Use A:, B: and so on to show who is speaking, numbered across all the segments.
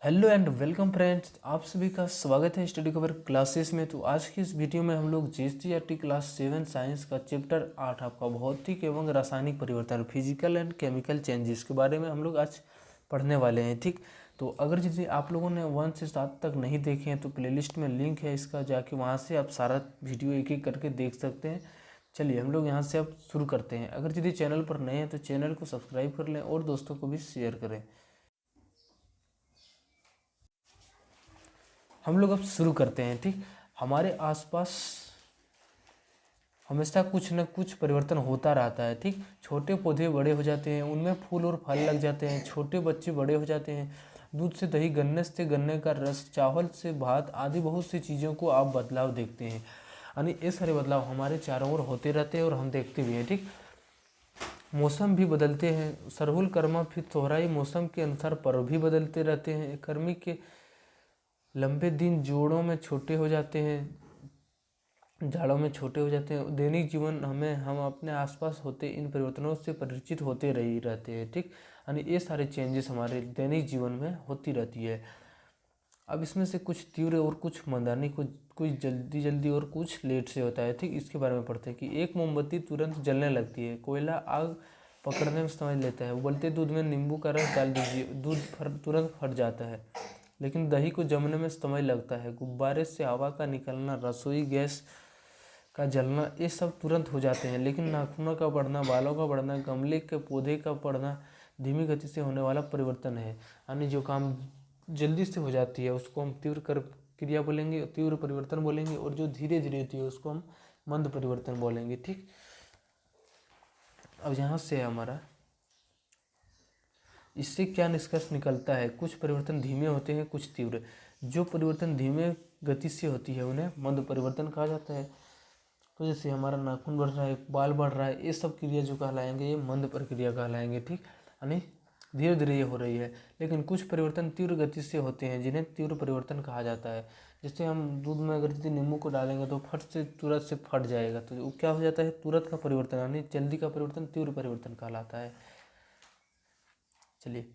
A: Hello and welcome friends, आप सभी का स्वागत है स्टडी कवर क्लासेस में। तो आज की इस वीडियो में हम लोग जीएसटी क्लास 7 साइंस का चैप्टर 8 आपका भौतिक एवं रासायनिक परिवर्तन फिजिकल एंड केमिकल चेंजेस के बारे में हम लोग आज पढ़ने वाले हैं। ठीक, तो अगर यदि आप लोगों ने 1 से 7 तक नहीं देखे हैं तो प्लेलिस्ट में लिंक है इसका, जाके वहाँ से आप सारा वीडियो एक एक करके देख सकते हैं। चलिए हम लोग यहाँ से अब शुरू करते हैं। अगर यदि चैनल पर नए हैं तो चैनल को सब्सक्राइब कर लें और दोस्तों को भी शेयर करें। हम लोग अब शुरू करते हैं। ठीक, हमारे आसपास हमेशा कुछ न कुछ परिवर्तन होता रहता है। ठीक, छोटे पौधे बड़े हो जाते हैं, उनमें फूल और फल लग जाते हैं, छोटे बच्चे बड़े हो जाते हैं, दूध से दही, गन्ने से गन्ने का रस, चावल से भात आदि बहुत सी चीज़ों को आप बदलाव देखते हैं। यानी ये सारे बदलाव हमारे चारों ओर होते रहते हैं और हम देखते भी हैं। ठीक, मौसम भी बदलते हैं। सरहुल कर्मा फिर तोहराई मौसम के अनुसार पर्व भी बदलते रहते हैं। गर्मी के लंबे दिन जोड़ों में छोटे हो जाते हैं, जाड़ों में छोटे हो जाते हैं। दैनिक जीवन हम अपने आसपास होते इन परिवर्तनों से परिचित होते रही रहते हैं। ठीक, यानी ये सारे चेंजेस हमारे दैनिक जीवन में होती रहती है। अब इसमें से कुछ तीव्र और कुछ मंदानी, कुछ जल्दी जल्दी और कुछ लेट से होता है। ठीक, इसके बारे में पढ़ते हैं कि एक मोमबत्ती तुरंत जलने लगती है, कोयला आग पकड़ने में समय लेता है, उबलते दूध में नींबू का रस डाल दीजिए, दूध तुरंत फट जाता है, लेकिन दही को जमने में समय लगता है, गुब्बारे से हवा का निकलना, रसोई गैस का जलना, ये सब तुरंत हो जाते हैं, लेकिन नाखूनों का बढ़ना, बालों का बढ़ना, गमले के पौधे का बढ़ना धीमी गति से होने वाला परिवर्तन है। यानी जो काम जल्दी से हो जाती है उसको हम तीव्र कर क्रिया बोलेंगे, तीव्र परिवर्तन बोलेंगे, और जो धीरे धीरे होती है उसको हम मंद परिवर्तन बोलेंगे। ठीक, अब यहाँ से हमारा इससे क्या निष्कर्ष निकलता है? कुछ परिवर्तन धीमे होते हैं, कुछ तीव्र। जो परिवर्तन धीमे गति से होती है उन्हें मंद परिवर्तन कहा जाता है। तो जैसे हमारा नाखून बढ़ रहा है, बाल बढ़ रहा है, ये सब क्रिया जो कहलाएंगे ये मंद प्रक्रिया कहलाएंगे। ठीक, यानी धीरे धीरे ये हो रही है। लेकिन कुछ परिवर्तन तीव्र गति से होते हैं जिन्हें तीव्र परिवर्तन कहा जाता है। जैसे हम दूध में अगर यदि नींबू को डालेंगे तो तुरंत से फट जाएगा, तो वो क्या हो जाता है? तुरंत का परिवर्तन, यानी जल्दी का परिवर्तन तीव्र परिवर्तन कहलाता है। चलिए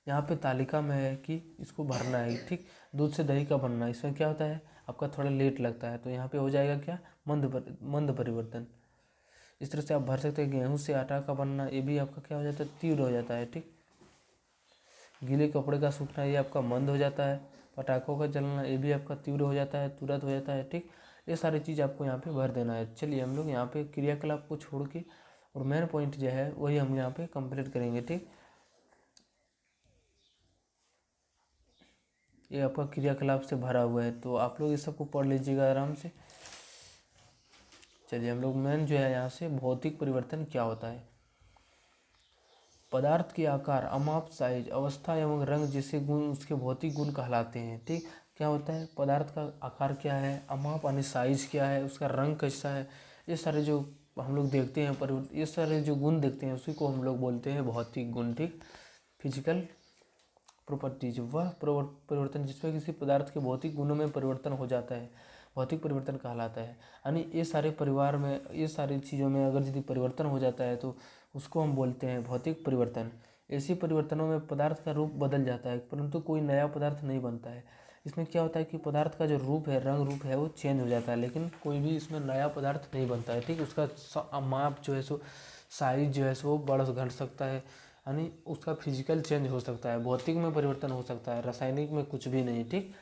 A: यहाँ पे तालिका में है कि इसको भरना है। ठीक, दूध से दही का बनना, इसमें क्या होता है? आपका थोड़ा लेट लगता है, तो यहाँ पे हो जाएगा क्या? मंद परिवर्तन। इस तरह से आप भर सकते हैं। गेहूं से आटा का बनना, ये भी आपका क्या हो जाता है? तीव्र हो जाता है। ठीक, गीले कपड़े का सूखना, ये आपका मंद हो जाता है। पटाखों का जलना, ये भी आपका तीव्र हो जाता है, तुरंत हो जाता है। ठीक, ये सारी चीज़ आपको यहाँ पे भर देना है। चलिए हम लोग यहाँ पे क्रियाकलाप को छोड़ के और मेन पॉइंट जो है वही हम यहाँ पे कंप्लीट करेंगे। ठीक, ये आपका क्रियाकलाप से भरा हुआ है, तो आप लोग इस सबको पढ़ लीजिएगा आराम से। चलिए हम लोग मेन जो है यहाँ से भौतिक परिवर्तन क्या होता है। पदार्थ के आकार, अमाप, साइज, अवस्था एवं रंग जैसे गुण उसके भौतिक गुण कहलाते हैं। ठीक, क्या होता है? पदार्थ का आकार क्या है, अमाप यानी साइज क्या है, उसका रंग कैसा है, ये सारे जो हम लोग देखते हैं ये सारे जो गुण देखते हैं उसी को हम लोग बोलते हैं भौतिक गुण। ठीक, फिजिकल प्रॉपर्टीज, वह परिवर्तन जिसमें किसी पदार्थ के भौतिक गुणों में परिवर्तन हो जाता है, भौतिक परिवर्तन कहलाता है। यानी ये सारे परिवार में, ये सारी चीज़ों में अगर यदि परिवर्तन हो जाता है तो उसको हम बोलते हैं भौतिक परिवर्तन। ऐसे परिवर्तनों में पदार्थ का रूप बदल जाता है परंतु कोई नया पदार्थ नहीं बनता है। इसमें क्या होता है कि पदार्थ का जो रूप है, रंग रूप है, वो चेंज हो जाता है, लेकिन कोई भी इसमें नया पदार्थ नहीं बनता है। ठीक, उसका माप जो है सो, साइज जो है सो बढ़ घट सकता है, यानी उसका फिजिकल चेंज हो सकता है, भौतिक में परिवर्तन हो सकता है, रासायनिक में कुछ भी नहीं। ठीक,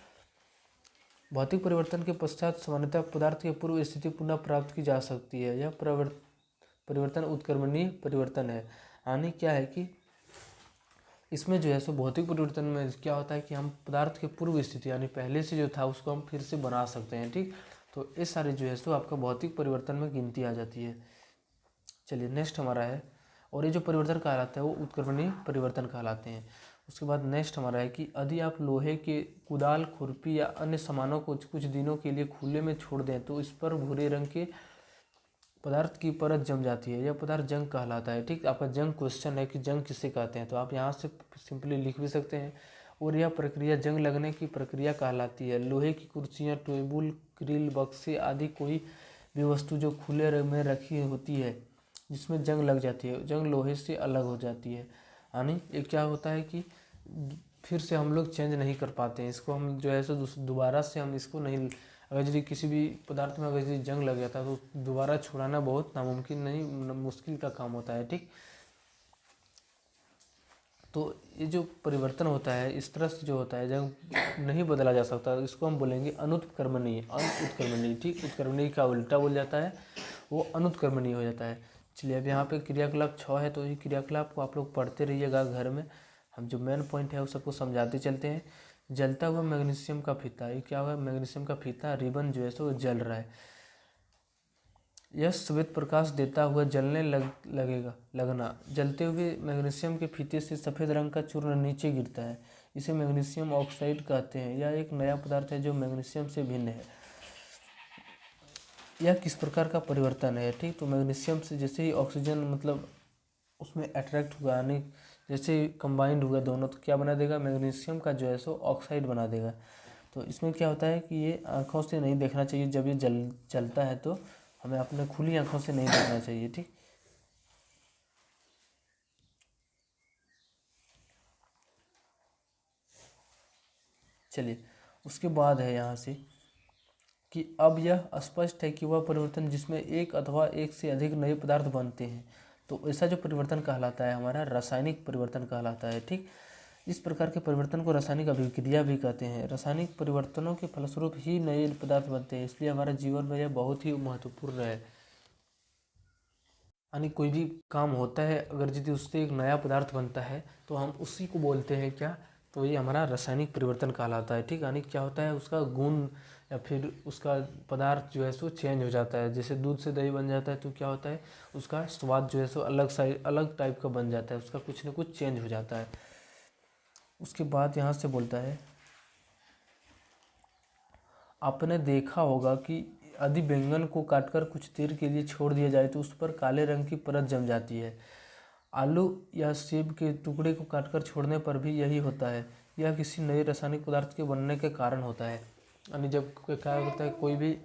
A: भौतिक परिवर्तन के पश्चात सामान्यतः पदार्थ की पूर्व स्थिति पुनः प्राप्त की जा सकती है। यह परिवर्तन उत्क्रमणीय परिवर्तन है। यानी क्या है कि इसमें जो है सो भौतिक परिवर्तन में क्या होता है कि हम पदार्थ के पूर्व स्थिति यानी पहले से जो था उसको हम फिर से बना सकते हैं। ठीक, तो ये सारे जो है सो आपका भौतिक परिवर्तन में गिनती आ जाती है। चलिए नेक्स्ट हमारा है, और ये जो परिवर्तन कहलाता है वो उत्क्रमणीय परिवर्तन कहलाते हैं। उसके बाद नेक्स्ट हमारा है कि यदि आप लोहे के कुदाल, खुरपी या अन्य सामानों को कुछ दिनों के लिए खुले में छोड़ दें तो इस पर भूरे रंग के पदार्थ की परत जम जाती है, यह पदार्थ जंग कहलाता है। ठीक, आपका जंग क्वेश्चन है कि जंग किसे कहते हैं, तो आप यहाँ से सिंपली लिख भी सकते हैं। और यह प्रक्रिया जंग लगने की प्रक्रिया कहलाती है। लोहे की कुर्सियाँ, टेबुल, ग्रिल, बक्से आदि कोई भी वस्तु जो खुले में रखी होती है जिसमें जंग लग जाती है, जंग लोहे से अलग हो जाती है। यानी ये क्या होता है कि फिर से हम लोग चेंज नहीं कर पाते हैं इसको। हम जो है सो दोबारा से हम इसको नहीं, अगर यदि किसी भी पदार्थ में अगर यदि जंग लग जाता है तो दोबारा छुड़ाना बहुत नामुमकिन नहीं, मुश्किल का काम होता है। ठीक, तो ये जो परिवर्तन होता है इस तरह से जो होता है जंग नहीं बदला जा सकता, इसको हम बोलेंगे अनुत्क्रमणीय। अनुत्क्रमणीय, ठीक, उत्क्रमणीय का उल्टा बोल जाता है, वो अनुत्क्रमणीय हो जाता है। चलिए अब यहाँ पे क्रियाकलाप 6 है, तो ये क्रियाकलाप को आप लोग पढ़ते रहिएगा घर में। हम जो मेन पॉइंट है वो सबको समझाते चलते हैं। जलता हुआ मैग्नीशियम का फीता, ये क्या हुआ, मैग्नीशियम का फीता रिबन जो है सो जल रहा है। यह श्वेत प्रकाश देता हुआ जलने लगना। जलते हुए मैग्नीशियम के फीते से सफ़ेद रंग का चूर्ण नीचे गिरता है, इसे मैग्नीशियम ऑक्साइड कहते हैं। यह एक नया पदार्थ है जो मैग्नीशियम से भिन्न है। यह किस प्रकार का परिवर्तन है, ठीक, तो मैग्नीशियम से जैसे ही ऑक्सीजन मतलब उसमें अट्रैक्ट हुआ, यानी जैसे कंबाइंड हुआ दोनों, तो क्या बना देगा, मैग्नीशियम का जो है सो ऑक्साइड बना देगा। तो इसमें क्या होता है कि ये आँखों से नहीं देखना चाहिए, जब ये जलता है तो हमें अपने खुली आंखों से नहीं देखना चाहिए। ठीक, चलिए उसके बाद है यहाँ से कि अब यह स्पष्ट है कि वह परिवर्तन जिसमें एक अथवा एक से अधिक नए पदार्थ बनते हैं, तो ऐसा जो परिवर्तन कहलाता है हमारा रासायनिक परिवर्तन कहलाता है। ठीक, इस प्रकार के परिवर्तन को रासायनिक अभिक्रिया भी कहते हैं। रासायनिक परिवर्तनों के फलस्वरूप ही नए पदार्थ बनते हैं, इसलिए हमारे जीवन में यह बहुत ही महत्वपूर्ण है। यानी कोई भी काम होता है, अगर यदि उससे एक नया पदार्थ बनता है तो हम उसी को बोलते हैं क्या, तो ये हमारा रासायनिक परिवर्तन कहलाता है। ठीक, यानी क्या होता है, उसका गुण या फिर उसका पदार्थ जो है सो चेंज हो जाता है। जैसे दूध से दही बन जाता है तो क्या होता है, उसका स्वाद जो है सो अलग टाइप का बन जाता है, उसका कुछ ना कुछ चेंज हो जाता है। उसके बाद यहाँ से बोलता है, आपने देखा होगा कि यदि बैंगन को काटकर कुछ देर के लिए छोड़ दिया जाए तो उस पर काले रंग की परत जम जाती है। आलू या सेब के टुकड़े को काटकर छोड़ने पर भी यही होता है। यह किसी नए रासायनिक पदार्थ के बनने के कारण होता है। यानी जब क्या होता है कोई भी,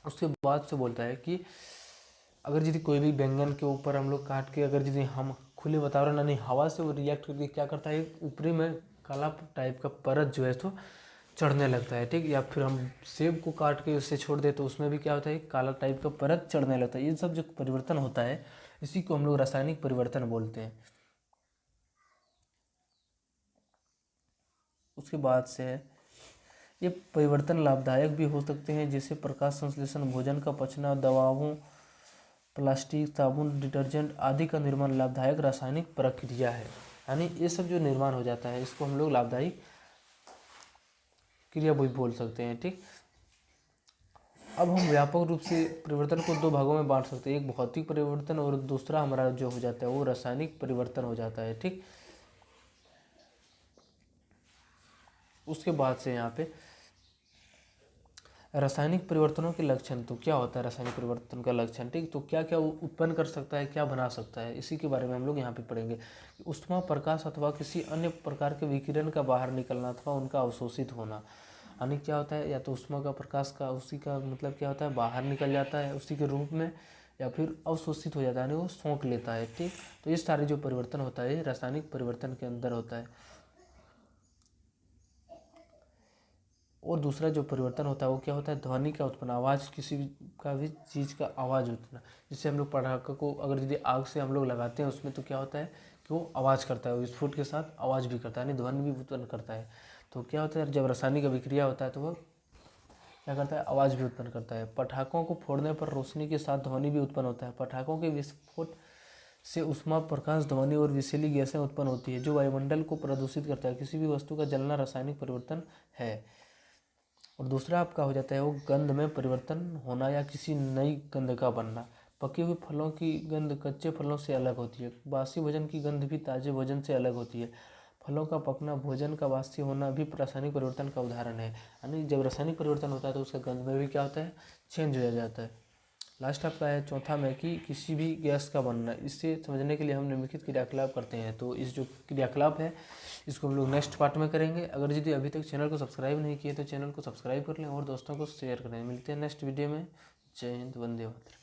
A: उसके बाद से बोलता है कि अगर यदि कोई भी बैंगन के ऊपर हम लोग काट के, अगर यदि हम खुले वातावरण यानी हवा से वो रिएक्ट करके क्या करता है, ऊपरी में काला टाइप का परत जो है तो चढ़ने लगता है। ठीक, या फिर हम सेब को काट के उससे छोड़ दे तो उसमें भी क्या होता है, काला टाइप का परत चढ़ने लगता है। ये सब जो परिवर्तन होता है इसी को हम लोग रासायनिक परिवर्तन बोलते हैं। उसके बाद से है, ये परिवर्तन लाभदायक भी हो सकते हैं, जैसे प्रकाश संश्लेषण, भोजन का पचना, दवाओं, प्लास्टिक, साबुन, डिटर्जेंट आदि का निर्माण लाभदायक रासायनिक प्रक्रिया है। यानी ये सब जो निर्माण हो जाता है इसको हम लोग लाभदायक क्रिया भी बोल सकते हैं। ठीक, अब हम व्यापक रूप से परिवर्तन को 2 भागों में बांट सकते हैं, एक भौतिक परिवर्तन और दूसरा हमारा जो हो जाता है वो रासायनिक परिवर्तन हो जाता है। ठीक, उसके बाद से यहाँ पे रासायनिक परिवर्तनों के लक्षण, तो क्या होता है रासायनिक परिवर्तन का लक्षण, ठीक, तो क्या क्या उत्पन्न कर सकता है, क्या बना सकता है, इसी के बारे में हम लोग यहाँ पे पढ़ेंगे। ऊष्मा, प्रकाश अथवा किसी अन्य प्रकार के विकिरण का बाहर निकलना अथवा उनका अवशोषित होना। यानी क्या होता है, या तो ऊष्मा का, प्रकाश का, उसी का मतलब क्या होता है, बाहर निकल जाता है उसी के रूप में, या फिर अवशोषित हो जाता है, यानी वो सोख लेता है। ठीक, तो ये सारे जो परिवर्तन होता है रासायनिक परिवर्तन के अंदर होता है। और दूसरा जो परिवर्तन होता है वो क्या होता है, ध्वनि का उत्पन्न, आवाज़, किसी भी का भी चीज़ का आवाज़ उठना। जिससे हम लोग पटाखे को अगर यदि आग से हम लोग लगाते हैं उसमें, तो क्या होता है कि वो आवाज़ करता है, विस्फोट के साथ आवाज़ भी करता है, यानी ध्वनि भी उत्पन्न करता है। तो क्या होता है, जब रासायनिक अभिक्रिया होता है तो वह क्या करता है, आवाज़ भी उत्पन्न करता है। पटाखों को फोड़ने पर रोशनी के साथ ध्वनि भी उत्पन्न होता है। पटाखों के विस्फोट से ऊष्मा, प्रकाश, ध्वनि और विषैली गैसें उत्पन्न होती है जो वायुमंडल को प्रदूषित करता है। किसी भी वस्तु का जलना रासायनिक परिवर्तन है। और दूसरा आपका हो जाता है वो गंध में परिवर्तन होना या किसी नई गंध का बनना। पके हुए फलों की गंध कच्चे फलों से अलग होती है। बासी भोजन की गंध भी ताजे भोजन से अलग होती है। फलों का पकना, भोजन का बासी होना भी रासायनिक परिवर्तन का उदाहरण है। यानी जब रासायनिक परिवर्तन होता है तो उसका गंध में भी क्या होता है, चेंज हो जाता है। लास्ट आपका है चौथा में कि किसी भी गैस का बनना। इसे समझने के लिए हम निम्नलिखित क्रियाकलाप करते हैं। तो इस जो क्रियाकलाप है इसको हम लोग नेक्स्ट पार्ट में करेंगे। अगर यदि अभी तक चैनल को सब्सक्राइब नहीं किए तो चैनल को सब्सक्राइब कर लें और दोस्तों को शेयर करें। मिलते हैं नेक्स्ट वीडियो में। जय हिंद, वंदे मातरम।